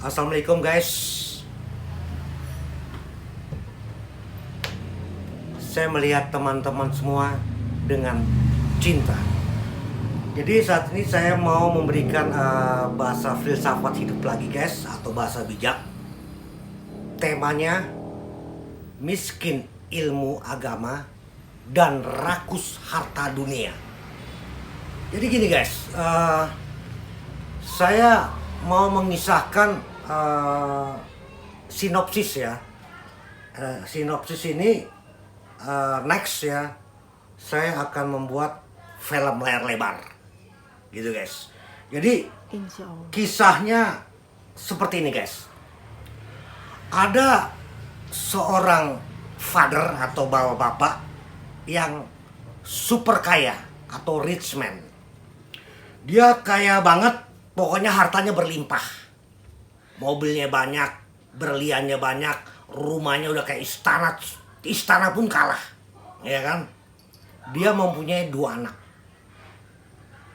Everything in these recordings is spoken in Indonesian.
Assalamualaikum guys. Saya melihat teman-teman semua dengan cinta. Jadi saat ini saya mau memberikan bahasa filsafat hidup lagi guys, atau bahasa bijak. Temanya miskin ilmu agama dan rakus harta dunia. Jadi gini guys, saya mau mengisahkan sinopsis ya. Sinopsis ini next ya, saya akan membuat film layar lebar gitu guys. Jadi kisahnya seperti ini guys. Ada seorang father atau bapak-bapak yang super kaya atau rich man. Dia kaya banget, pokoknya hartanya berlimpah. Mobilnya banyak, berliannya banyak, rumahnya udah kayak istana pun kalah, ya kan? Dia mempunyai 2 anak,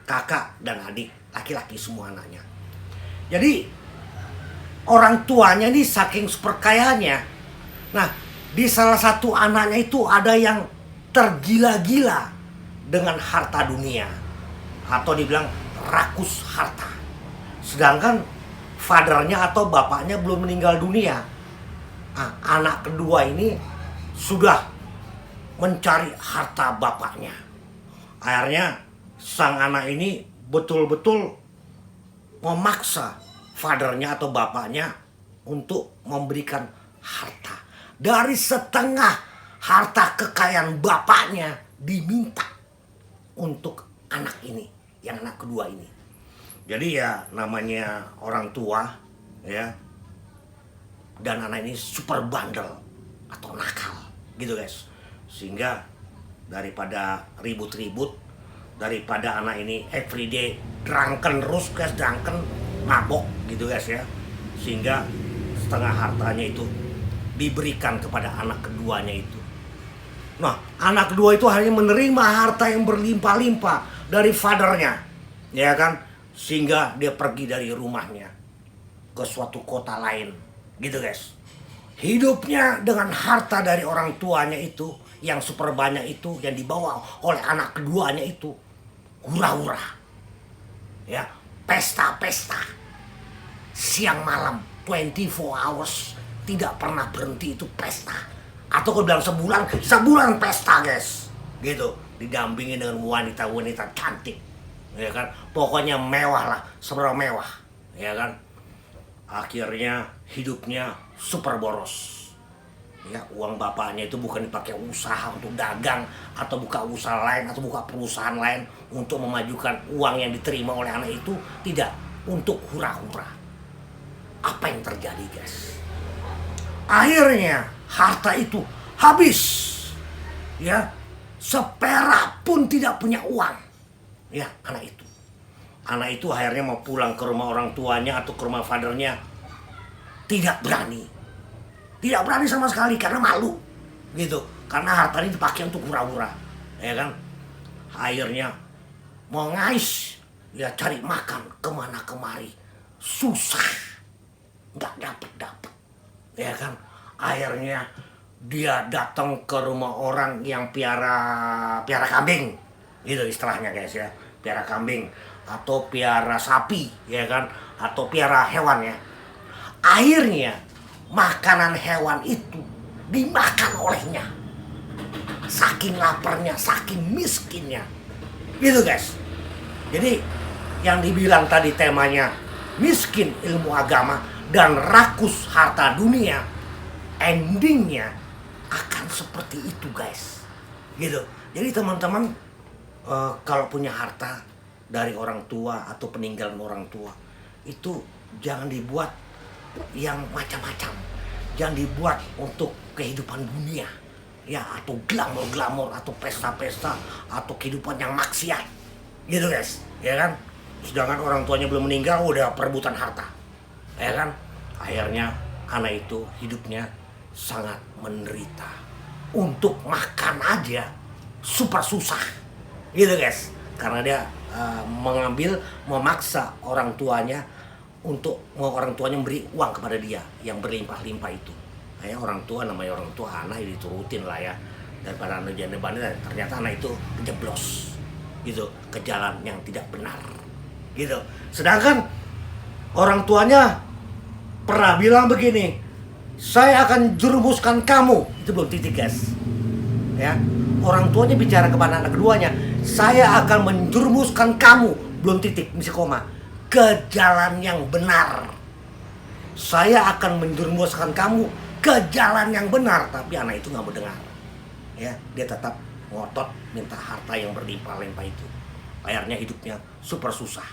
kakak dan adik, laki-laki semua anaknya. Jadi orang tuanya ini saking super kayanya. Nah, di salah satu anaknya itu ada yang tergila-gila dengan harta dunia, atau dibilang rakus harta. Sedangkan fathernya atau bapaknya belum meninggal dunia. Nah, anak kedua ini sudah mencari harta bapaknya. Akhirnya sang anak ini betul-betul memaksa fathernya atau bapaknya untuk memberikan harta. Dari setengah harta kekayaan bapaknya diminta untuk anak ini, yang anak kedua ini. Jadi ya namanya orang tua ya, dan anak ini super bandel atau nakal gitu guys. Sehingga daripada ribut-ribut, daripada anak ini everyday drunken terus guys, drunken, mabok gitu guys ya, sehingga setengah hartanya itu diberikan kepada anak keduanya itu. Nah, anak kedua itu hanya menerima harta yang berlimpah-limpah dari fathernya, ya kan? Sehingga dia pergi dari rumahnya ke suatu kota lain gitu guys. Hidupnya dengan harta dari orang tuanya itu yang super banyak itu, yang dibawa oleh anak keduanya itu, hura-hura ya, pesta-pesta siang malam 24 hours, tidak pernah berhenti itu pesta. Atau kalau bilang sebulan pesta guys gitu, didampingi dengan wanita-wanita cantik, ya kan, pokoknya mewah lah, seberapa mewah, ya kan. Akhirnya hidupnya super boros. Ya, uang bapaknya itu bukan dipakai usaha untuk dagang atau buka usaha lain atau buka perusahaan lain untuk memajukan uang yang diterima oleh anak itu, tidak, untuk hura-hura. Apa yang terjadi guys? Akhirnya harta itu habis, ya, seperak pun tidak punya uang. Ya, anak itu akhirnya mau pulang ke rumah orang tuanya atau ke rumah fathernya, tidak berani sama sekali karena malu gitu, karena hartanya dipakai untuk hura-hura, ya kan. Akhirnya mau ngais, ya cari makan kemana kemari, susah, nggak dapet, ya kan. Akhirnya dia datang ke rumah orang yang piara kambing gitu istilahnya guys ya, piara kambing atau piara sapi, ya kan, atau piara hewan ya. Akhirnya makanan hewan itu dimakan olehnya, saking laparnya, saking miskinnya gitu guys. Jadi yang dibilang tadi temanya miskin ilmu agama dan rakus harta dunia, endingnya akan seperti itu guys, gitu. Jadi teman-teman, kalau punya harta dari orang tua atau peninggalan orang tua itu jangan dibuat yang macam-macam, jangan dibuat untuk kehidupan dunia ya, atau glamor-glamor, atau pesta-pesta, atau kehidupan yang maksiat, gitu guys, ya kan. Sedangkan orang tuanya belum meninggal udah perebutan harta, ya kan. Akhirnya anak itu hidupnya sangat menderita, untuk makan aja super susah, gitu guys, karena dia memaksa orang tuanya untuk orang tuanya memberi uang kepada dia yang berlimpah-limpah itu. Ya, orang tua, namanya orang tua, anak diturutin lah ya, daripada anak janda bandit. Ternyata anak itu kejeblos gitu ke jalan yang tidak benar, gitu. Sedangkan orang tuanya pernah bilang begini, saya akan jerumuskan kamu, itu belum titik guys ya. Orang tuanya bicara kepada anak keduanya, saya akan menjerumuskan kamu, belum titik, misi koma, ke jalan yang benar. Saya akan menjerumuskan kamu ke jalan yang benar. Tapi anak itu nggak mau dengar ya, dia tetap ngotot minta harta yang berlimpah-limpah itu. Akhirnya hidupnya super susah,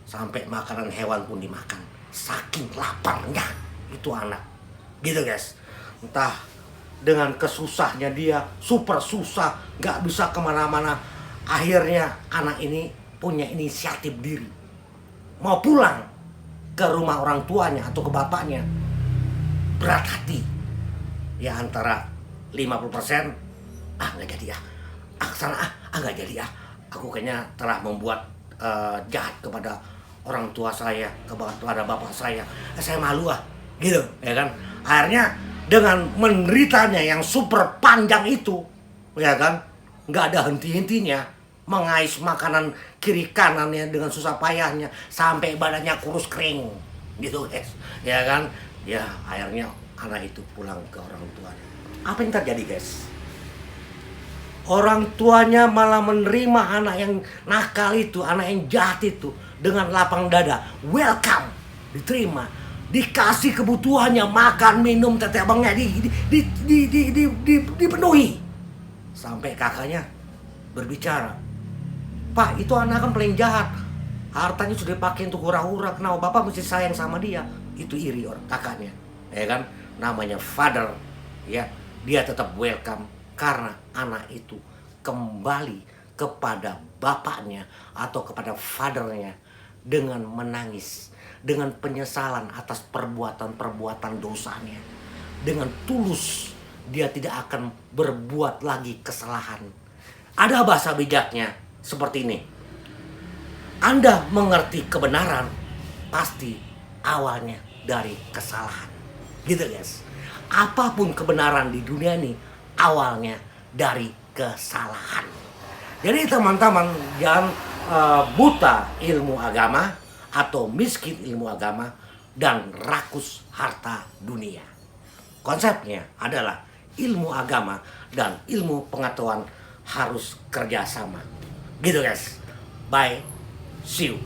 sampai makanan hewan pun dimakan, saking laparnya itu anak, gitu guys. Entah dengan kesusahnya dia, super susah, nggak bisa kemana-mana. Akhirnya anak ini punya inisiatif diri, mau pulang ke rumah orang tuanya atau ke bapaknya. Berat hati ya, antara 50%, nggak jadi ya, sana nggak jadi ya, aku kayaknya telah membuat jahat kepada orang tua saya, kepada bapak saya malu gitu ya kan. Akhirnya dengan menderitanya yang super panjang itu ya kan, nggak ada henti-hentinya, mengais makanan kiri kanannya dengan susah payahnya sampai badannya kurus kering, gitu guys, ya kan. Ya akhirnya anak itu pulang ke orang tuanya. Apa yang terjadi guys? Orang tuanya malah menerima anak yang nakal itu, anak yang jahat itu dengan lapang dada, welcome, diterima, dikasih kebutuhannya, makan, minum, tetek abangnya dipenuhi. Sampai kakaknya berbicara, Pak, itu anak kan paling jahat, hartanya sudah dipakai untuk hura-hura, kenapa bapak mesti sayang sama dia? Itu iri orang kakaknya, ya kan. Namanya father ya, dia tetap welcome karena anak itu kembali kepada bapaknya atau kepada fathernya dengan menangis, dengan penyesalan atas perbuatan-perbuatan dosanya. Dengan tulus dia tidak akan berbuat lagi kesalahan. Ada bahasa bijaknya seperti ini, Anda mengerti kebenaran pasti awalnya dari kesalahan, gitu guys. Apapun kebenaran di dunia ini awalnya dari kesalahan. Jadi teman-teman jangan buta ilmu agama atau miskin ilmu agama dan rakus harta dunia. Konsepnya adalah ilmu agama dan ilmu pengetahuan harus kerjasama, gitu guys. Bye, see you.